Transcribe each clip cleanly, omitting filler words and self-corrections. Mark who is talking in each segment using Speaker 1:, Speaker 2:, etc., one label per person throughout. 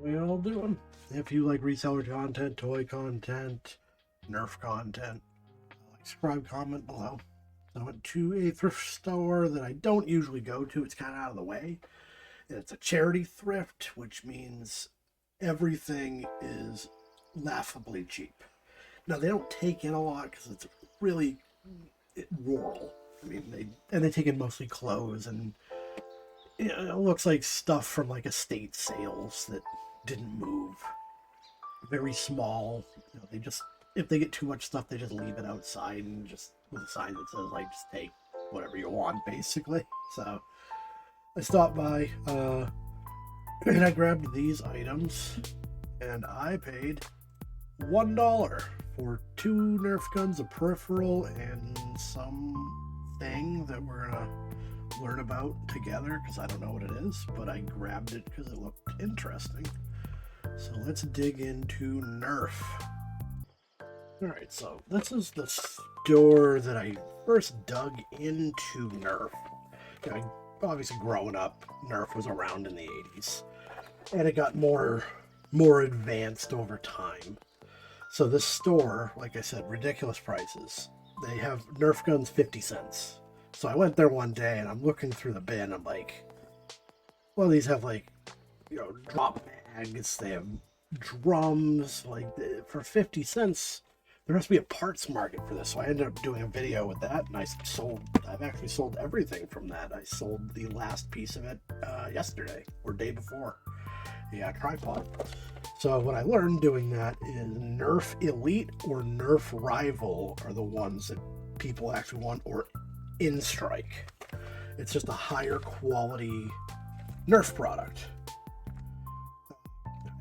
Speaker 1: We all doing. If you like reseller content, toy content, Nerf content, like, subscribe, comment below. I went to a thrift store that I don't usually go to. It's kind of out of the way. And it's a charity thrift, which means everything is laughably cheap. Now, they don't take in a lot because it's really rural. I mean, they take in mostly clothes, and it looks like stuff from like estate sales that didn't move. Very small. They just, if they get too much stuff, they just leave it outside and just with a sign that says like, just take whatever you want, basically. So I stopped by and I grabbed these items, and I paid $1 for 2 Nerf guns, a peripheral, and something that we're gonna learn about together because I don't know what it is, but I grabbed it because it looked interesting. So let's dig into Nerf. Alright, so this is the store that I first dug into Nerf. Obviously growing up, Nerf was around in the 80s. And it got more advanced over time. So this store, like I said, ridiculous prices. They have Nerf guns 50 cents. So I went there one day and I'm looking through the bin. I'm like, well, these have like, drop mags. They have drums. Like, for 50 cents, there has to be a parts market for this. So I ended up doing a video with that, and I've actually sold everything from that. I sold the last piece of it yesterday or day before. Yeah, tripod. So what I learned doing that is Nerf Elite or Nerf Rival are the ones that people actually want, or In Strike. It's just a higher quality Nerf product.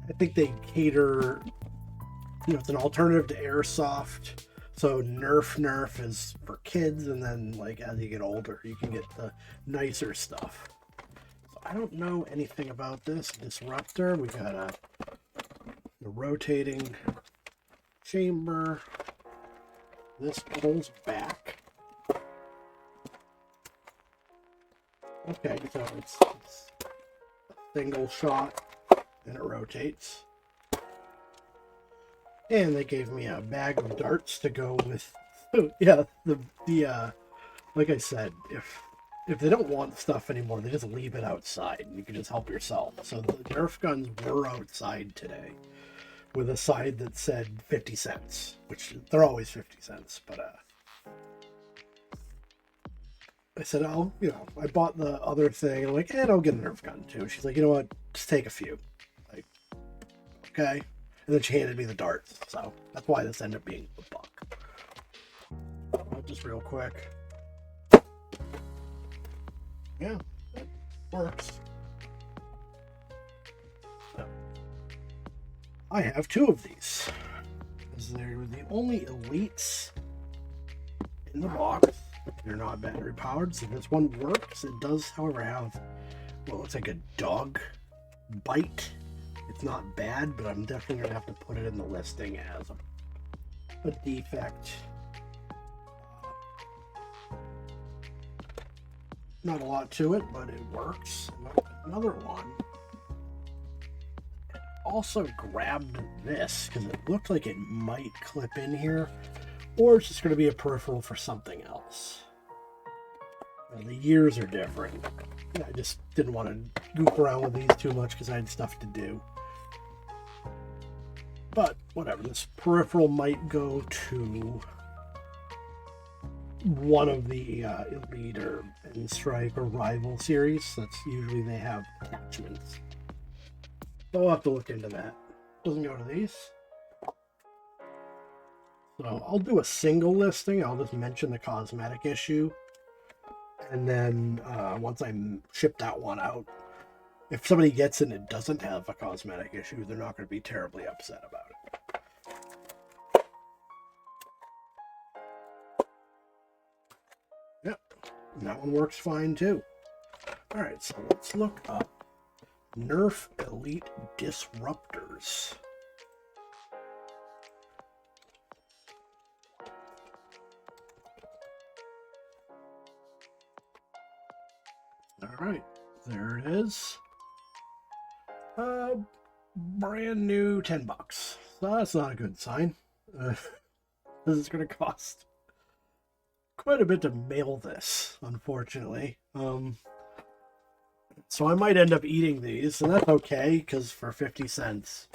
Speaker 1: I think they cater, it's an alternative to airsoft. So Nerf is for kids, and then like as you get older, you can get the nicer stuff. So I don't know anything about this disruptor. We got a rotating chamber. This pulls back. Okay, so it's a single shot and it rotates. And they gave me a bag of darts to go with. Yeah, the like I said, if they don't want stuff anymore, they just leave it outside and you can just help yourself. So the Nerf guns were outside today with a sign that said 50 cents, which they're always 50 cents, but I said, I bought the other thing. I'm like, and I'll get a Nerf gun too. She's like, you know what? Just take a few. Like, okay. And then she handed me the darts. So that's why this ended up being $1. Just real quick. Yeah, it works. So, I have 2 of these. Because they're the only elites in the box. They're not battery powered, so this one works. It does, however, have, well, it's like a dog bite. It's not bad, but I'm definitely going to have to put it in the listing as a defect. Not a lot to it, but it works. Another one. Also grabbed this because it looked like it might clip in here, or it's just going to be a peripheral for something else. The years are different. I just didn't want to goof around with these too much because I had stuff to do. But whatever, this peripheral might go to one of the Elite or In Strike or Rival series. That's usually they have attachments. So I'll have to look into that. Doesn't go to these. So I'll do a single listing. I'll just mention the cosmetic issue. And then once I ship that one out, if somebody gets it and it doesn't have a cosmetic issue, they're not going to be terribly upset about it. Yep, and that one works fine too. Alright, so let's look up Nerf Elite Disruptors. Alright, there it is. brand new 10 bucks. So that's not a good sign. Because it's going to cost quite a bit to mail this, unfortunately. So I might end up eating these, and that's okay, because for 50 cents,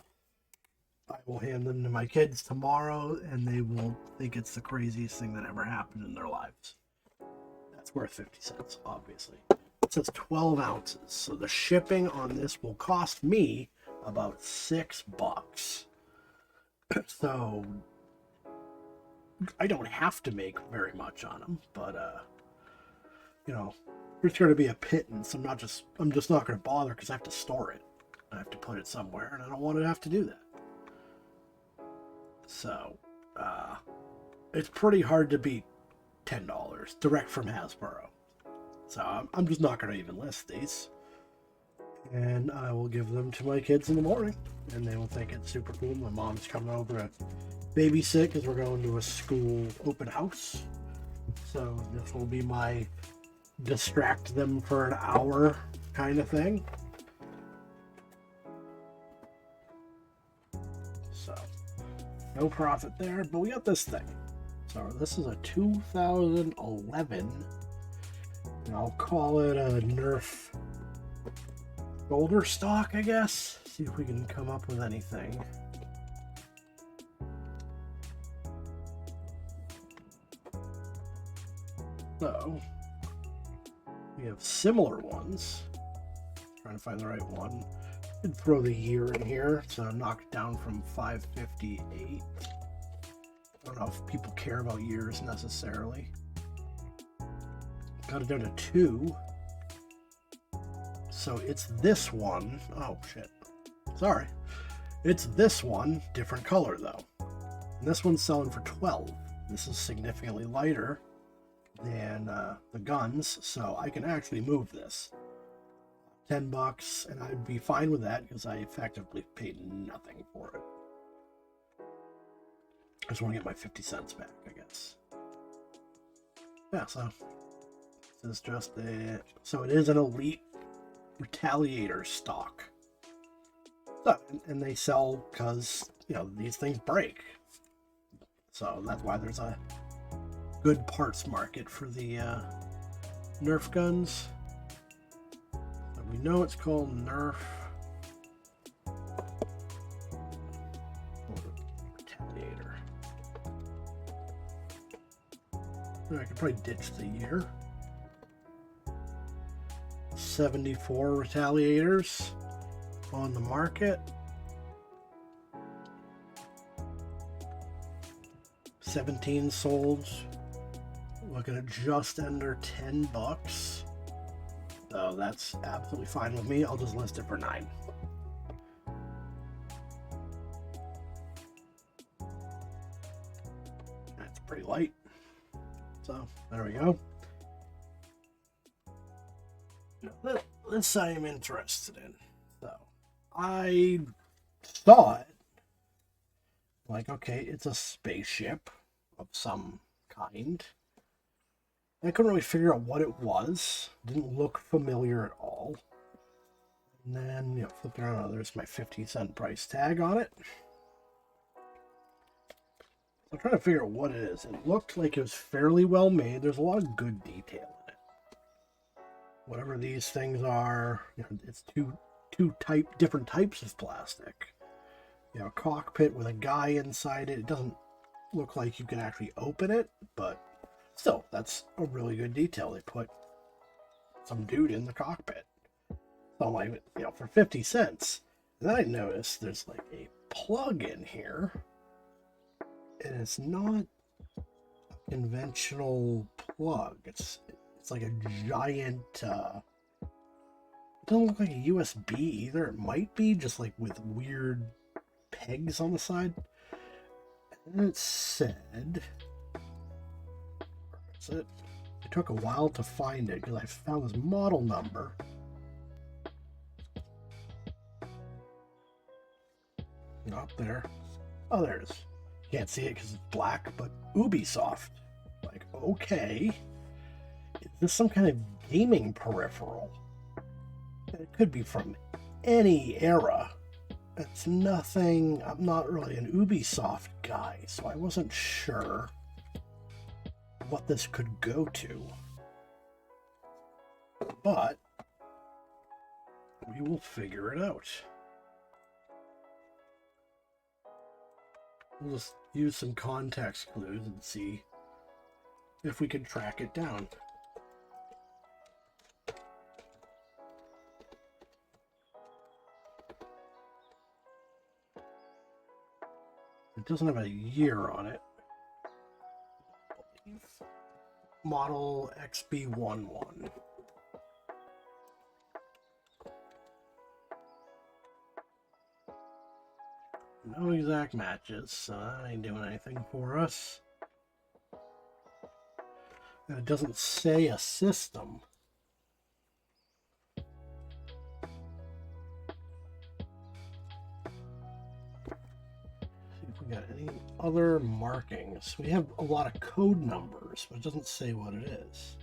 Speaker 1: I will hand them to my kids tomorrow, and they will think it's the craziest thing that ever happened in their lives. That's worth 50 cents, obviously. It says 12 ounces, so the shipping on this will cost me about $6. So I don't have to make very much on them, but you know, there's going to be a pittance. I'm just not going to bother because I have to store it. I have to put it somewhere, and I don't want to have to do that. So it's pretty hard to beat $10 direct from Hasbro. So I'm just not going to even list these. And I will give them to my kids in the morning, and they will think it's super cool. My mom's coming over to babysit because we're going to a school open house. So this will be my distract them for an hour kind of thing. So no profit there, but we got this thing. So this is a 2011, and I'll call it a Nerf shoulder stock, I guess. See if we can come up with anything. So we have similar ones. Trying to find the right one. I could throw the year in here, so I'm knocked down from 558. I don't know if people care about years necessarily. Got it down to 2. So it's this one. Oh shit. Sorry. It's this one, different color though. And this one's selling for 12. This is significantly lighter than the guns, so I can actually move this. 10 bucks, and I'd be fine with that because I effectively paid nothing for it. I just want to get my 50 cents back, I guess. Yeah, so this is just a... So it is an Elite Retaliator stock. So, and they sell because, you know, these things break. So that's why there's a good parts market for the Nerf guns. And we know it's called Nerf Retaliator. I could probably ditch the year. 74 Retaliators on the market. 17 sold. Looking at just under 10 bucks. So that's absolutely fine with me. I'll just list it for 9. That's pretty light. So there we go. This I am interested in. So I saw it. Like, okay, it's a spaceship of some kind. I couldn't really figure out what it was. Didn't look familiar at all. And then, you know, flipping around, there's my 50-cent price tag on it. I'm trying to figure out what it is. It looked like it was fairly well made. There's a lot of good detail in it. Whatever these things are, you know, it's two different types of plastic. You know, a cockpit with a guy inside it. It doesn't look like you can actually open it, but still, that's a really good detail. They put some dude in the cockpit. So I'm like, you know, for 50 cents. And then I noticed there's like a plug in here. And it's not a conventional plug. It's like a giant, it doesn't look like a USB either. It might be just like with weird pegs on the side. And it said, that's it. It took a while to find it because I found this model number. Not there. Oh, there it is. Can't see it because it's black, but Ubisoft. Like, okay. Is this some kind of gaming peripheral? It could be from any era. It's nothing. I'm not really an Ubisoft guy, so I wasn't sure what this could go to. But we will figure it out. We'll just use some context clues and see if we can track it down. It doesn't have a year on it. Model XB11. No exact matches, so that ain't doing anything for us. And it doesn't say a system. See if we got any other markings. We have a lot of code numbers, but it doesn't say what it is.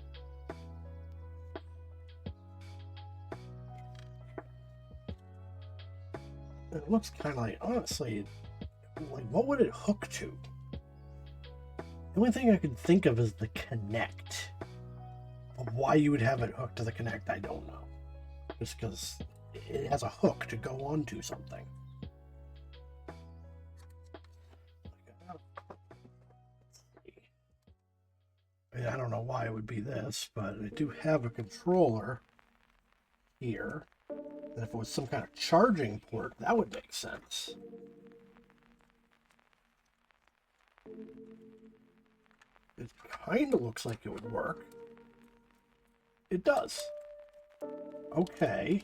Speaker 1: It looks kind of like, honestly, like what would it hook to? The only thing I could think of is the Connect. But why you would have it hooked to the Connect, I don't know. Just because it has a hook to go onto something. I don't know why it would be this, but I do have a controller here. And if it was some kind of charging port, that would make sense. It kind of looks like it would work. It does. Okay.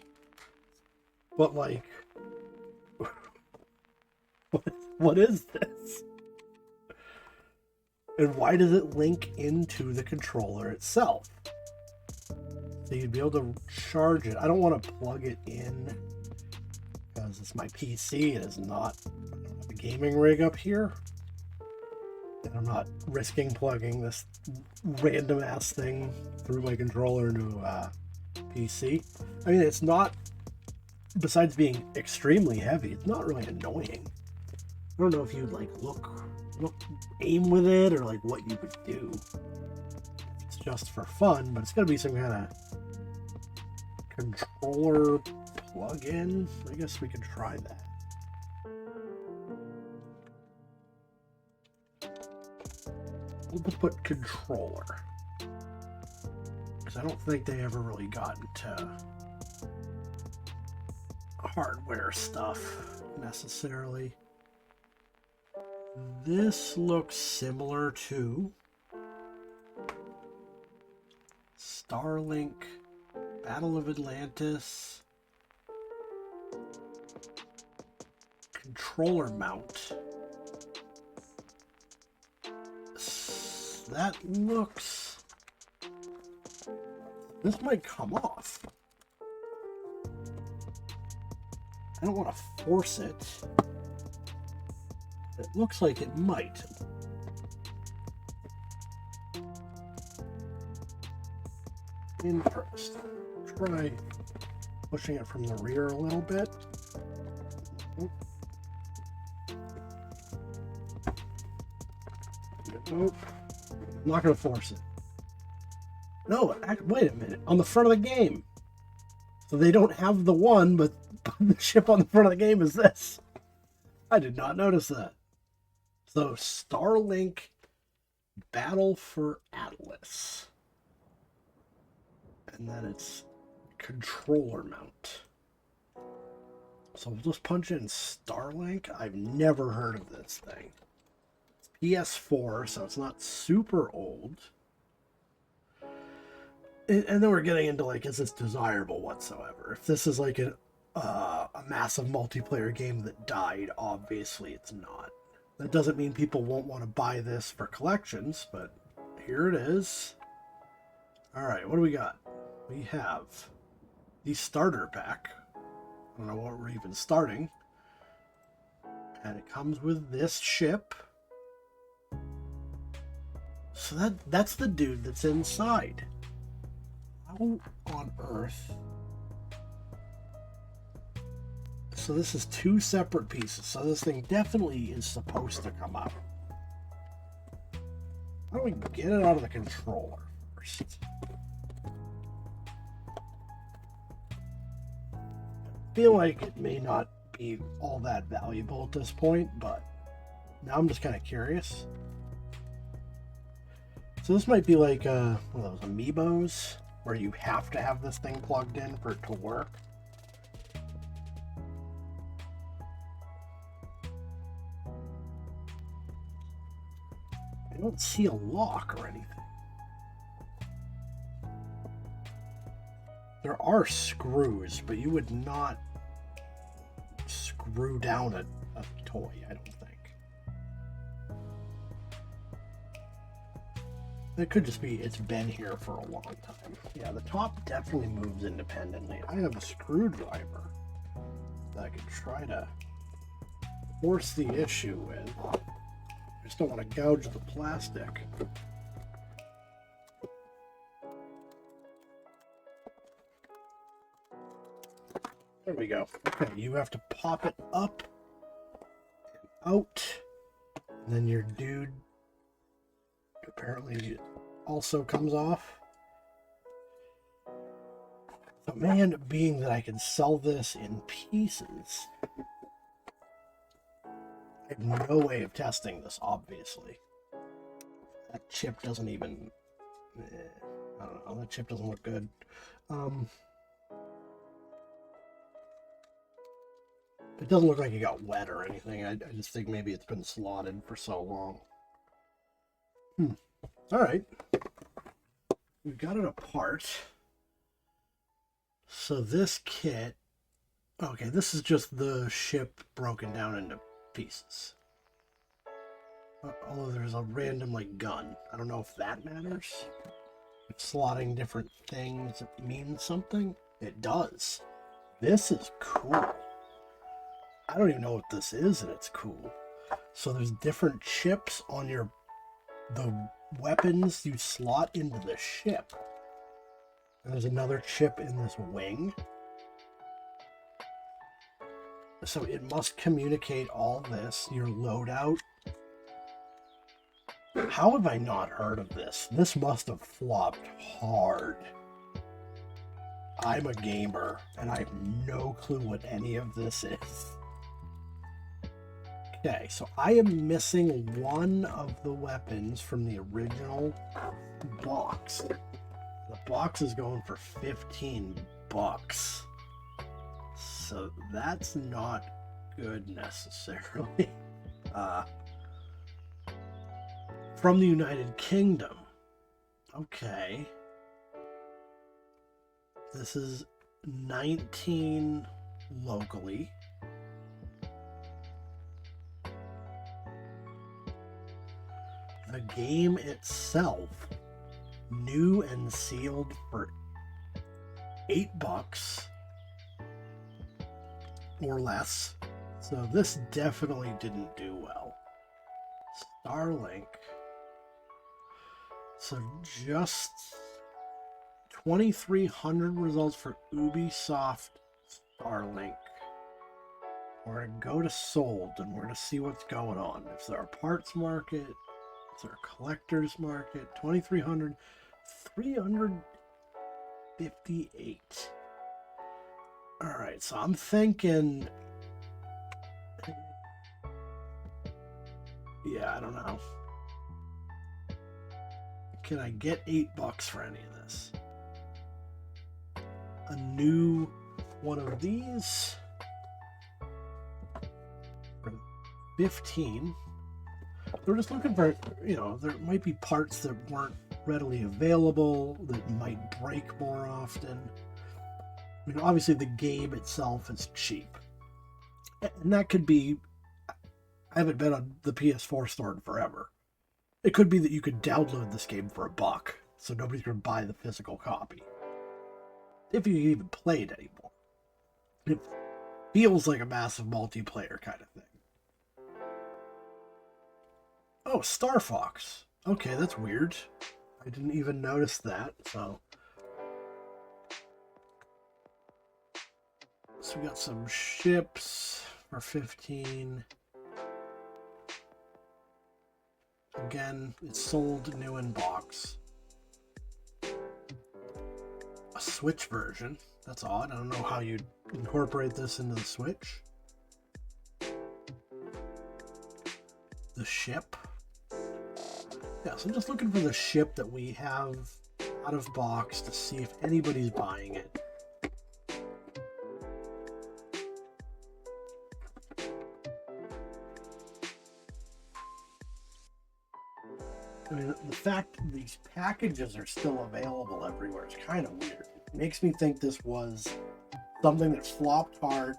Speaker 1: But like, what is this? And why does it link into the controller itself? So you'd be able to charge it. I don't want to plug it in because it's my PC. It is not a gaming rig up here. And I'm not risking plugging this random ass thing through my controller into a PC. I mean, it's not, besides being extremely heavy, it's not really annoying. I don't know if you'd like look aim with it or like what you would do. It's just for fun, but it's gonna be some kind of controller plug-in. I guess we could try that. We'll just put controller, because I don't think they ever really got into hardware stuff necessarily. This looks similar to Starlink, Battle of Atlantis, controller mount. That looks... This might come off. I don't want to force it. It looks like it might. Interesting. Try pushing it from the rear a little bit. Nope. I'm not going to force it. No, wait a minute. On the front of the game. So they don't have the one, but the ship on the front of the game is this. I did not notice that. So Starlink Battle for Atlas. And then it's controller mount. So we'll just punch in Starlink. I've never heard of this thing. It's PS4, so it's not super old. And then we're getting into like, is this desirable whatsoever? If this is like a massive multiplayer game that died, obviously it's not. That doesn't mean people won't want to buy this for collections, but here it is. All right, what do we got? We have the starter pack. I don't know what we're even starting. And it comes with this ship. So that's the dude that's inside. How on earth? So this is 2 separate pieces. So this thing definitely is supposed to come out. How do we get it out of the controller first? I feel like it may not be all that valuable at this point, but now I'm just kind of curious. So this might be like one of those amiibos where you have to have this thing plugged in for it to work. I don't see a lock or anything. There are screws, but you would not screw down a toy, I don't think. It could just be it's been here for a long time. Yeah, the top definitely moves independently. I have a screwdriver that I could try to force the issue with. I just don't want to gouge the plastic. There we go. Okay, you have to pop it up and out. And then your dude apparently also comes off. But man, being that I can sell this in pieces, I have no way of testing this, obviously. That chip doesn't even... I don't know, that chip doesn't look good. It doesn't look like it got wet or anything. I just think maybe it's been slotted for so long. Alright. We've got it apart. So this kit... Okay, this is just the ship broken down into pieces. Although there's a random, like, gun. I don't know if that matters. If slotting different things means something. It does. This is cool. I don't even know what this is, and it's cool. So there's different chips on the weapons you slot into the ship. And there's another chip in this wing. So it must communicate all this, your loadout. How have I not heard of this? This must have flopped hard. I'm a gamer, and I have no clue what any of this is. Okay, so I am missing one of the weapons from the original box. The box is going for 15 bucks. So that's not good necessarily. From the United Kingdom. Okay. This is 19 locally. The game itself, new and sealed for $8 or less. So this definitely didn't do well. Starlink. So just 2,300 results for Ubisoft Starlink. We're going to go to sold and we're going to see what's going on. If there are parts market, is there a collector's market? 2,300, 358. All right, so I'm thinking, yeah, I don't know. Can I get $8 for any of this? A new one of these for 15. We're just looking for, you know, there might be parts that weren't readily available, that might break more often. I mean, obviously the game itself is cheap. And that could be, I haven't been on the PS4 store in forever. It could be that you could download this game for $1, so nobody's going to buy the physical copy. If you even play it anymore. It feels like a massive multiplayer kind of thing. Oh, Starfox. Okay, that's weird. I didn't even notice that, so... So we got some ships for 15. Again, it's sold new in box. A Switch version. That's odd. I don't know how you'd incorporate this into the Switch. The ship. Yeah, so I'm just looking for the ship that we have out of box to see if anybody's buying it. I mean, the fact these packages are still available everywhere is kind of weird. It makes me think this was something that flopped hard.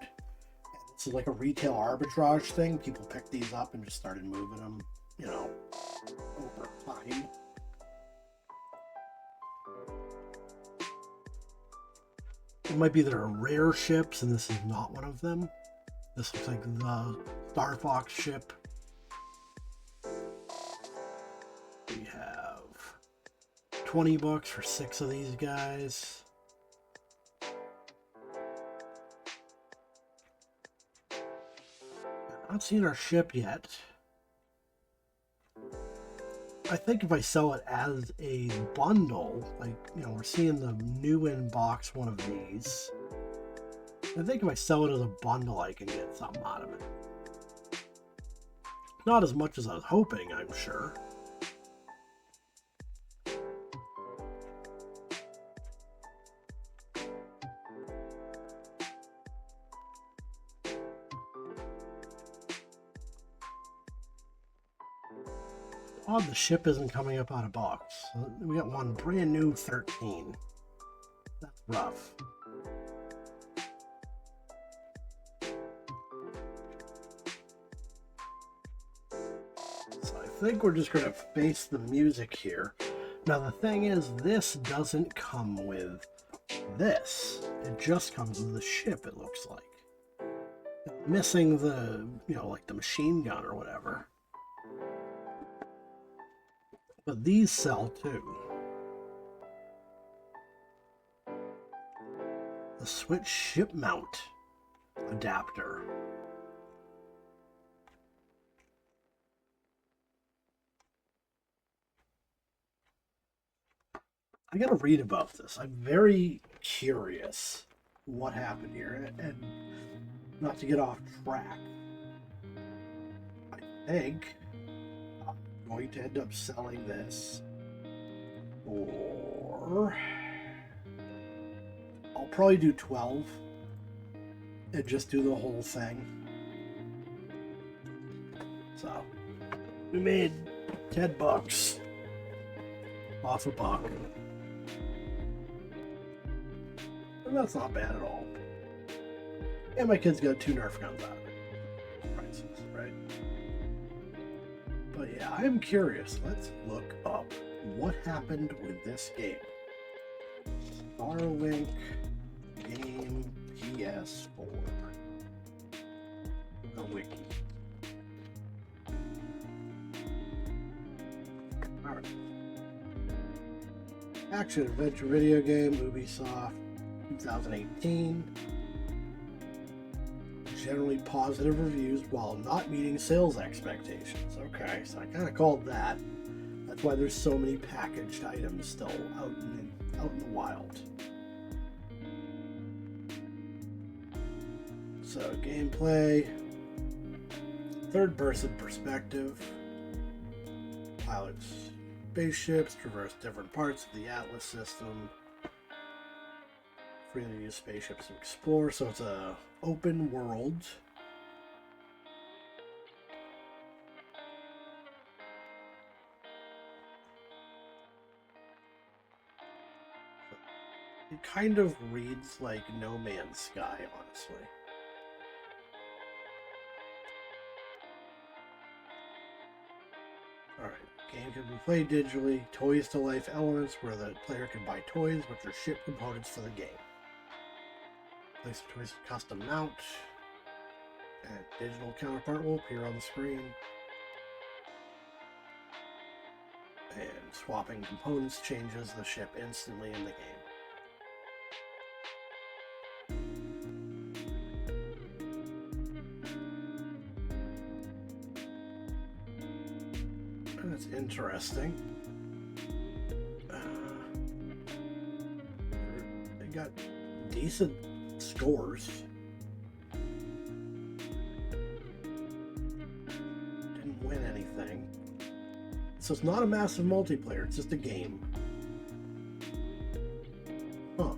Speaker 1: This is like a retail arbitrage thing. People picked these up and just started moving them, you know, over time. It might be there are rare ships, and this is not one of them. This looks like the Starfox ship. We have 20 bucks for 6 of these guys. I'm not seeing our ship yet. I think if I sell it as a bundle, like, you know, we're seeing the new in box one of these. I think if I sell it as a bundle, I can get something out of it. Not as much as I was hoping, I'm sure. Odd the ship isn't coming up out of box. So we got one brand new 13. That's rough. So I think we're just going to face the music here. Now the thing is, this doesn't come with this. It just comes with the ship, it looks like. Missing the, you know, like the machine gun or whatever. But these sell too. The Switch ship mount adapter. I gotta read about this. I'm very curious what happened here, and not to get off track, I think going to end up selling this, or I'll probably do 12 and just do the whole thing. So we made 10 bucks off a buck, and that's not bad at all. And my kids got 2 Nerf guns out of it. Prices, right? But yeah, I'm curious. Let's look up what happened with this game. Starlink game PS4. The wiki. Alright. Action adventure video game, Ubisoft, 2018. Generally positive reviews while not meeting sales expectations. Okay, so I kind of called that. That's why there's so many packaged items still out in the wild. So gameplay, third-person perspective, pilots spaceships, traverse different parts of the Atlas system, freely use spaceships to explore. So it's a open world. It kind of reads like No Man's Sky, honestly. Alright, game can be played digitally. Toys to life elements where the player can buy toys, which are ship components for the game. Place the toys to custom mount. And digital counterpart will appear on the screen. And swapping components changes the ship instantly in the game. That's interesting. They got decent scores. Didn't win anything. So it's not a massive multiplayer, it's just a game. Huh.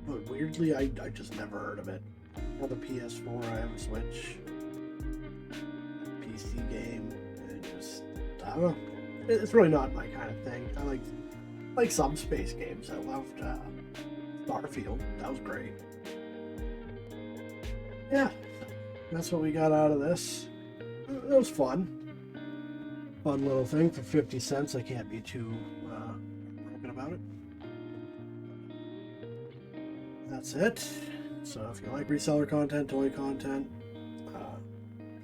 Speaker 1: But weirdly, I just never heard of it. I have a PS4, I have a Switch. PC game. I don't know. It's really not my kind of thing. I like some space games. I loved Starfield. That was great. Yeah, that's what we got out of this. It was fun. Fun little thing for 50 cents. I can't be too broken about it. That's it. So if you like reseller content, toy content,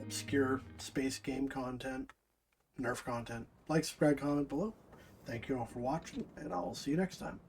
Speaker 1: obscure space game content, Nerf content, like, subscribe, comment below. Thank you all for watching, and I'll see you next time.